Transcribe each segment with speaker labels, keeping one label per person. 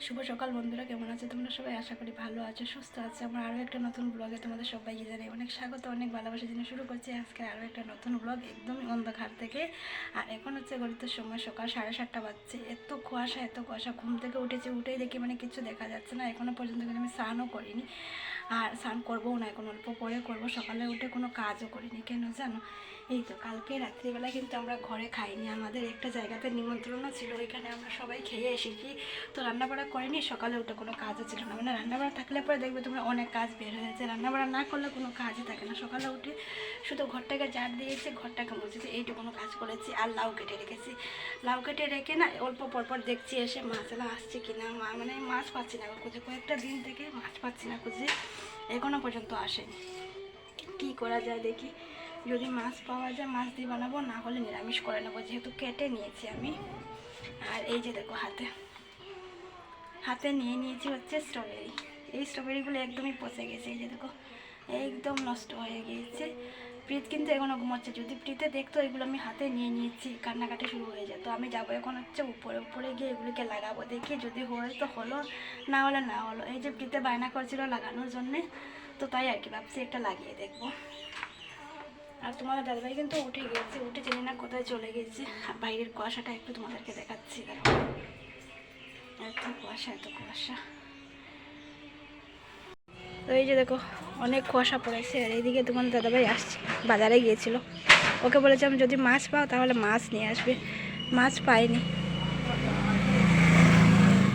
Speaker 1: শুভ সকাল বন্ধুরা, কেমন আছো তোমরা সবাই? আশা করি ভালো আছো, সুস্থ আছো। আমার আরও একটা নতুন ব্লগে তোমাদের সবাইকে জানাই অনেক স্বাগত, অনেক ভালোবাসা জন্য শুরু করছি আজকে আরও একটা নতুন ব্লগ একদমই অন্ধকার থেকে। আর এখন হচ্ছে গড়িত সময় সকাল 7:30 বাজছে। এত কুয়াশা, ঘুম থেকে উঠেই দেখি মানে কিছু দেখা যাচ্ছে না। এখনও পর্যন্ত কিন্তু আমি স্নানও করিনি, আর স্নান করবো না, এখন অল্প পরে করবো। সকালে উঠে কোনো কাজও করিনি, কেন জানো? এই তো কালকে রাত্রিবেলা কিন্তু আমরা ঘরে খাইনি, আমাদের একটা জায়গাতে নিমন্ত্রণও ছিল, ওইখানে আমরা সবাই খেয়ে এসেছি। তো রান্নাবাড়া করিনি, সকালে উঠে কোনো কাজও ছিল না। মানে রান্নাবাড়া থাকলে পরে দেখবে তোমরা অনেক কাজ বের হয়েছে, রান্নাবাড়া না করলে কোনো কাজই থাকে না। সকালে উঠে শুধু ঘরটাকে ঝাড় দিয়েছি, ঘরটাকে মুছেছি, এইটুকুনো কাজ করেছি। আর লাউ কেটে রেখেছি, লাউ কেটে রেখে না অল্প পরপর দেখছি এসে মাছলা আসছে কিনা। মানে মাছ পাচ্ছি না খুঁজে, কয়েকটা দিন থেকে মাছ পাচ্ছি না খুঁজে, এখনও পর্যন্ত আসেনি। কী করা যায় দেখি, যদি মাছ পাওয়া যায় মাছ দিয়ে বানাবো, না হলে নিরামিষ করে নেবো, যেহেতু কেটে নিয়েছি আমি। আর এই যে দেখো হাতে নিয়ে নিয়েছি হচ্ছে স্ট্রবেরি। এই স্ট্রবেরিগুলো একদমই পচে গেছে, এই যে দেখো একদম নষ্ট হয়ে গিয়েছে। প্রীত কিন্তু এখনও ঘুমাচ্ছে, যদি প্রীতে দেখতো এগুলো আমি হাতে নিয়ে নিয়েছি কান্নাকাটি শুরু হয়ে যেত। আমি যাবো এখন হচ্ছে উপরে গিয়ে এগুলিকে লাগাবো, দেখি যদি হয় তো হলো, না হলে না হলো। এই যে প্রীতে বায়না করছিল লাগানোর জন্যে, তো তাই আর কি ভাবছি একটা লাগিয়ে দেখবো। আর তোমাদের দাদাভাই কিন্তু উঠে গিয়েছে, উঠে জানি না কোথায় চলে গেছে। আর বাইরের কুয়াশাটা একটু তোমাদেরকে দেখাচ্ছি, দেখো এত কুয়াশা। তো এই যে দেখো অনেক কুয়াশা পড়েছে। আর এইদিকে তোমার দাদাভাই আসছে, বাজারে গিয়েছিল, ওকে বলেছিলাম যদি মাছ পাও তাহলে মাছ নিয়ে আসবে, মাছ পাইনি।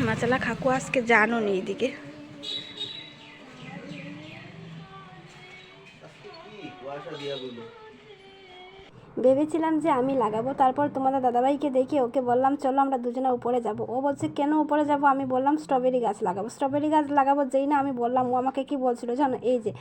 Speaker 1: মাছালা কাকু আজকে জানো নি এইদিকে। ভেবেছিলাম যে আমি লাগাবো, তারপর তোমাদের দাদাভাইকে দেখে ওকে বললাম চলো আমরা দুজনে উপরে যাব। ও বলছে কেন উপরে যাব? আমি বললাম স্ট্রবেরি গাছ লাগাবো। যেই না আমি বললাম, ও আমাকে কি বলছিল জানো? এই যে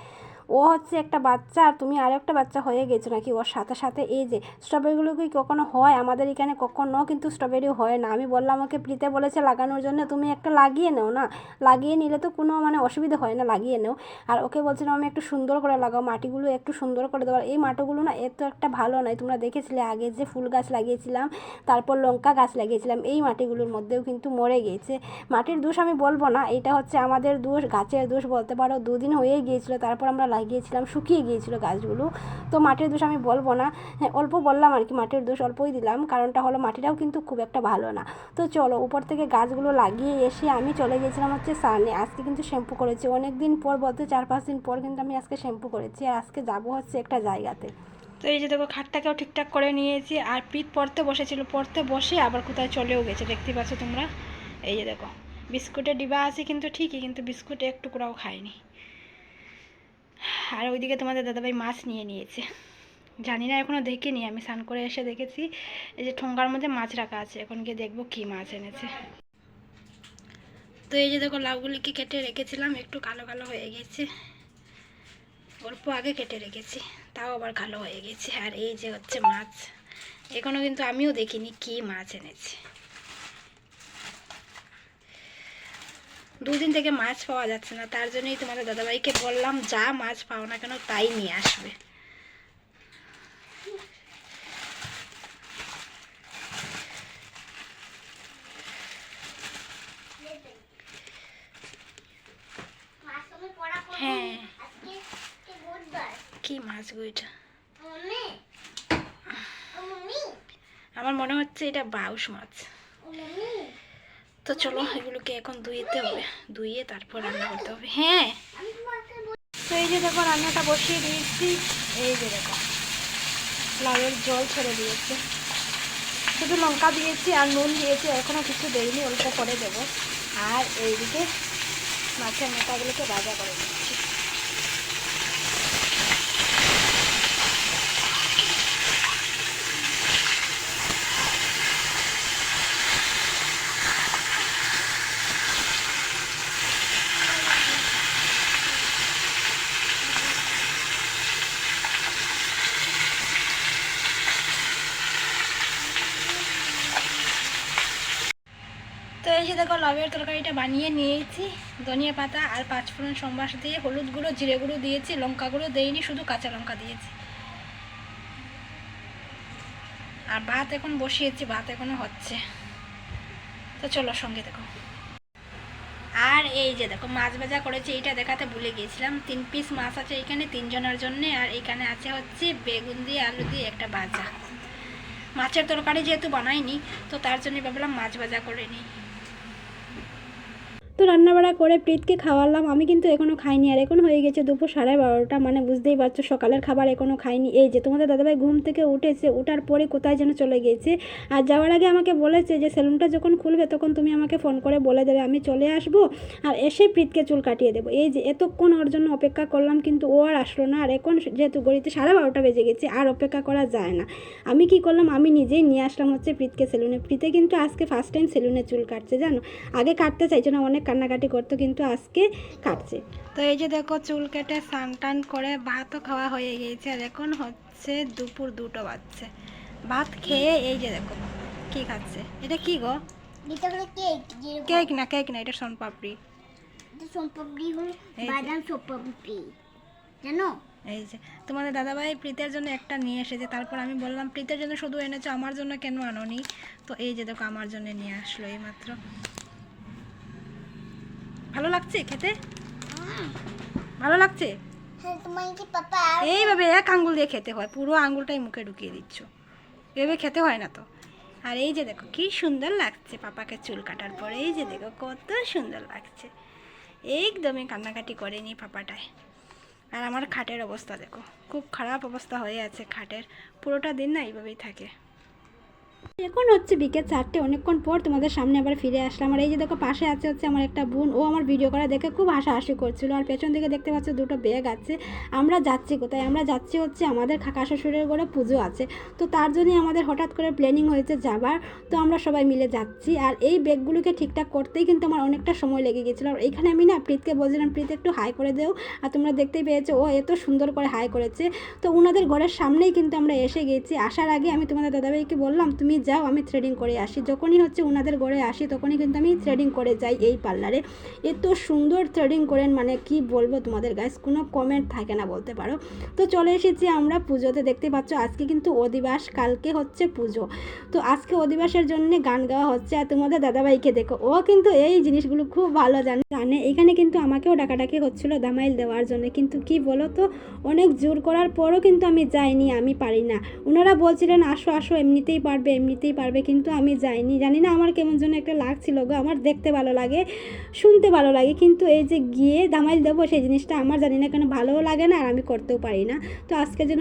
Speaker 1: ও হচ্ছে একটা বাচ্চা আর তুমি আর একটা বাচ্চা হয়ে গেছো নাকি ওর সাথে সাথে। এই যে স্ট্রবেরিগুলো কি কখনো হয় আমাদের এখানে? কখনো কিন্তু স্ট্রবেরি হয় না। আমি বললাম ওকে, প্রীতে বলেছে লাগানোর জন্য, তুমি একটা লাগিয়ে নাও না, লাগিয়ে নিলে তো কোনো মানে অসুবিধা হয় না, লাগিয়ে নাও। আর ওকে বলছিলাম আমি একটু সুন্দর করে লাগাও, মাটিগুলো একটু সুন্দর করে দেওয়ার। এই মাটিগুলো না এত একটা ভালো নয়, তোমরা দেখেছিলে আগে যে ফুল গাছ লাগিয়েছিলাম, তারপর লঙ্কা গাছ লাগিয়েছিলাম, এই মাটিগুলোর মধ্যেও কিন্তু মরে গিয়েছে। মাটির দোষ আমি বলবো না, এটা হচ্ছে আমাদের দোষ, গাছের দোষ বলতে পারো। দুদিন হয়ে গিয়েছিলো, তারপর আমরা লাগিয়েছিলাম, শুকিয়ে গিয়েছিলো গাছগুলো। তো মাটির দোষ আমি বলবো না, হ্যাঁ অল্প বললাম আর কি, মাটির দোষ অল্পই দিলাম, কারণটা হলো মাটিটাও কিন্তু খুব একটা ভালো না। তো চলো উপর থেকে গাছগুলো লাগিয়ে এসে আমি চলে গেছিলাম হচ্ছে স্নানে। আজকে কিন্তু শ্যাম্পু করেছি অনেক দিন পর, বলতে 4-5 দিন পর কিন্তু আমি আজকে শ্যাম্পু করেছি। আর আজকে যাবো হচ্ছে একটা জায়গাতে। তো এই যে দেখো খাটটাকেও ঠিকঠাক করে নিয়েছি। আর প্রীত পড়তে বসেছিল, পড়তে বসে আবার কোথায় চলেও গেছে, দেখতে পাচ্ছ তোমরা। এই যে দেখো বিস্কুটের ডিবা আছে কিন্তু ঠিকই, কিন্তু বিস্কুট এক টুকরাও খায়নি। আর ওইদিকে তোমাদের দাদাভাই মাছ নিয়ে নিয়েছে, জানি না এখনও দেখিনি, আমি স্নান করে এসে দেখেছি এই যে ঠোঙ্গার মধ্যে মাছ রাখা আছে, এখন গিয়ে দেখবো কী মাছ এনেছে। তো এই যে দেখো লাউগুলিকে কেটে রেখেছিলাম, একটু কালো কালো হয়ে গেছে, অল্প আগে কেটে রেখেছি, তাও আবার কালো হয়ে গেছে। আর এই যে হচ্ছে মাছ, এখনও কিন্তু আমিও দেখিনি কি মাছ এনেছে। দুদিন থেকে মাছ পাওয়া যাচ্ছে না, তার জন্যই তোমাদের দাদাভাইকে বললাম যা মাছ পাও না কেন তাই নিয়ে আসবে। হ্যাঁ কি মাছ গো এটা? আমার মনে হচ্ছে এটা বাউশ মাছ। তো চলো এগুলোকে এখন ধুইতে হবে, ধুইয়ে তারপর রান্না করতে হবে। হ্যাঁ তো এই যে দেখো রান্নাটা বসিয়ে দিয়েছি। এই যে দেখো লাউয়ের জল ছেড়ে দিয়েছে, শুধু লঙ্কা দিয়েছি আর নুন দিয়েছি, এখনও কিছু দেয়নি, অল্প করে দেবো। আর এইদিকে মাছের মোটাগুলোকে ভাজা করে দিচ্ছি। তো এই যে দেখো লাউয়ের তরকারিটা বানিয়ে নিয়েছি, ধনিয়া পাতা আর পাঁচফোড়ন সম্বাস দিয়ে, হলুদ গুঁড়ো জিরে গুঁড়ো দিয়েছি, লঙ্কা গুঁড়ো দেইনি, শুধু কাঁচা লঙ্কা দিয়েছি। আর ভাত এখন বসিয়েছি, ভাত এখনো হচ্ছে। তো চলো সঙ্গে দেখো। আর এই যে দেখো মাছ ভাজা করেছি, এইটা দেখাতে ভুলে গিয়েছিলাম। 3 পিস মাছ আছে এখানে 3 জনের জন্য। আর এখানে আছে হচ্ছে বেগুন দিয়ে আলু দিয়ে একটা ভাজা। মাছের তরকারি যেহেতু বানাইনি, তো তার জন্য ভাবলাম মাছ ভাজা করে নিই। তো রান্নাবাড়া করে প্রীতকে খাওয়ালাম, আমি কিন্তু এখনও খাইনি। আর এখন হয়ে গেছে দুপুর 12:30, মানে বুঝতেই পারছো সকালের খাবার এখনও খাইনি। এই যে তোমাদের দাদাভাই ঘুম থেকে উঠেছে, ওঠার পরে কোথায় যেন চলে গিয়েছে। আর যাওয়ার আগে আমাকে বলেছে যে সেলুনটা যখন খুলবে তখন তুমি আমাকে ফোন করে বলে দেবে, আমি চলে আসবো আর এসে প্রীতকে চুল কাটিয়ে দেবো। এই যে এতক্ষণ ওর জন্য অপেক্ষা করলাম, কিন্তু ও আর আসলো না। আর এখন যেহেতু গড়িতে 12:30 বেজে গেছে, আর অপেক্ষা করা যায় না। আমি কি করলাম, আমি নিজেই নিয়ে আসলাম হচ্ছে প্রীতকে সেলুনে। প্রীতে কিন্তু আজকে ফার্স্ট টাইম সেলুনে চুল কাটছে, জানো। আগে কাটতে চাইছো না, অনেক কান্নাকাটি করতো, কিন্তু আজকে কাটছে। তো এই যে দেখো চুল কেটে স্নান টান করে ভাতও খাওয়া হয়ে গিয়েছে। আর এখন হচ্ছে দুপুর 2টা বাজছে। ভাত খেয়ে এই যে দেখো কি খাচ্ছে। এটা কি গো?
Speaker 2: এটা হলো কেক।
Speaker 1: কেক না, কেক না, এটা সোনপাপড়ি।
Speaker 2: এটা সোনপাপড়ি হলো বাদাম সোনপাপড়ি, জানো।
Speaker 1: এই যে তোমাদের দাদাভাই প্রীতের জন্য একটা নিয়ে এসেছে। তারপর আমি বললাম প্রীতের জন্য শুধু এনেছো, আমার জন্য কেন আনোনি? তো এই যে দেখো আমার জন্য নিয়ে আসলো এইমাত্র। ভালো লাগছে খেতে? ভালো লাগছে?
Speaker 2: হ্যাঁ, তোমার কি পাপা?
Speaker 1: এইভাবে এক আঙ্গুল দিয়ে খেতে হয়, পুরো আঙ্গুলটাই মুখে ঢুকিয়ে দিচ্ছ। এভাবে খেতে হয় না তো। আর এই যে দেখো কি সুন্দর লাগছে পাপাকে চুল কাটার পরে। এই যে দেখো কত সুন্দর লাগছে, একদমই কান্নাকাটি করেনি পাপাটায়। আর আমার খাটের অবস্থা দেখো, খুব খারাপ অবস্থা হয়ে আছে খাটের। পুরোটা দিন না এইভাবেই থাকে। এখন হচ্ছে বিকেল 4টে, অনেকক্ষণ পর তোমাদের সামনে আবার ফিরে আসলাম। আর এই যে দেখো পাশে আছে হচ্ছে আমার একটা বোন, ও আমার ভিডিও করা দেখে খুব হাসাহাসি করছিল। আর পেছন দিকে দেখতে পাচ্ছ দুটো ব্যাগ আছে। আমরা যাচ্ছি কোথায়? আমরা যাচ্ছি হচ্ছে আমাদের কাকা শ্বশুরের ঘরে পুজো আছে, তো তার জন্যই আমাদের হঠাৎ করে প্ল্যানিং হয়েছে যাবার। তো আমরা সবাই মিলে যাচ্ছি। আর এই ব্যাগগুলোকে ঠিকঠাক করতেই কিন্তু আমার অনেকটা সময় লেগে গেছিলো। আর এইখানে আমি না প্রীতকে বলছিলাম প্রীত একটু হাই করে দেও। আর তোমরা দেখতেই পেয়েছো ও এত সুন্দর করে হাই করেছে। তো ওনাদের ঘরের সামনেই কিন্তু আমরা এসে গেছি। আসার আগে আমি তোমাদের দাদাভাইকে বললাম তুমি যাও, আমি থ্রেডিং করে আসি। যখনই হচ্ছে ওনাদের ঘরে আসি তখনই কিন্তু আমি থ্রেডিং করে যাই এই পার্লারে। এত সুন্দর থ্রেডিং করেন, মানে কি বলবো তোমাদের গাইস, কোনো কমেন্ট থাকে না বলতে পারো। তো চলে এসেছি আমরা পুজোতে। দেখতে পাচ্ছ আজকে কিন্তু অধিবাস, কালকে হচ্ছে পুজো। তো আজকে অধিবাসের জন্য গান গাওয়া হচ্ছে। আর তোমাদের দাদাভাইকে দেখো, ও কিন্তু এই জিনিসগুলো খুব ভালো জানে। এখানে কিন্তু আমাকেও ডাকাডাকি হচ্ছিল দামাইল দেওয়ার জন্য, কিন্তু কি বলো তো, অনেক জোর করার পরও কিন্তু আমি যাইনি, আমি পারি না। ওনারা বলছিলেন আসো আসো, এমনিতেই পারবে এমনিতেই পারবে, কিন্তু আমি যাইনি। জানি না আমার কেমন যেন একটা লাগছিল গো। আমার দেখতে ভালো লাগে, শুনতে ভালো লাগে, কিন্তু এই যে গিয়ে দামাইল দেবো সেই জিনিসটা আমার জানি না কেন ভালোও লাগে না, আর আমি করতেও পারি না। তো আজকের জন্য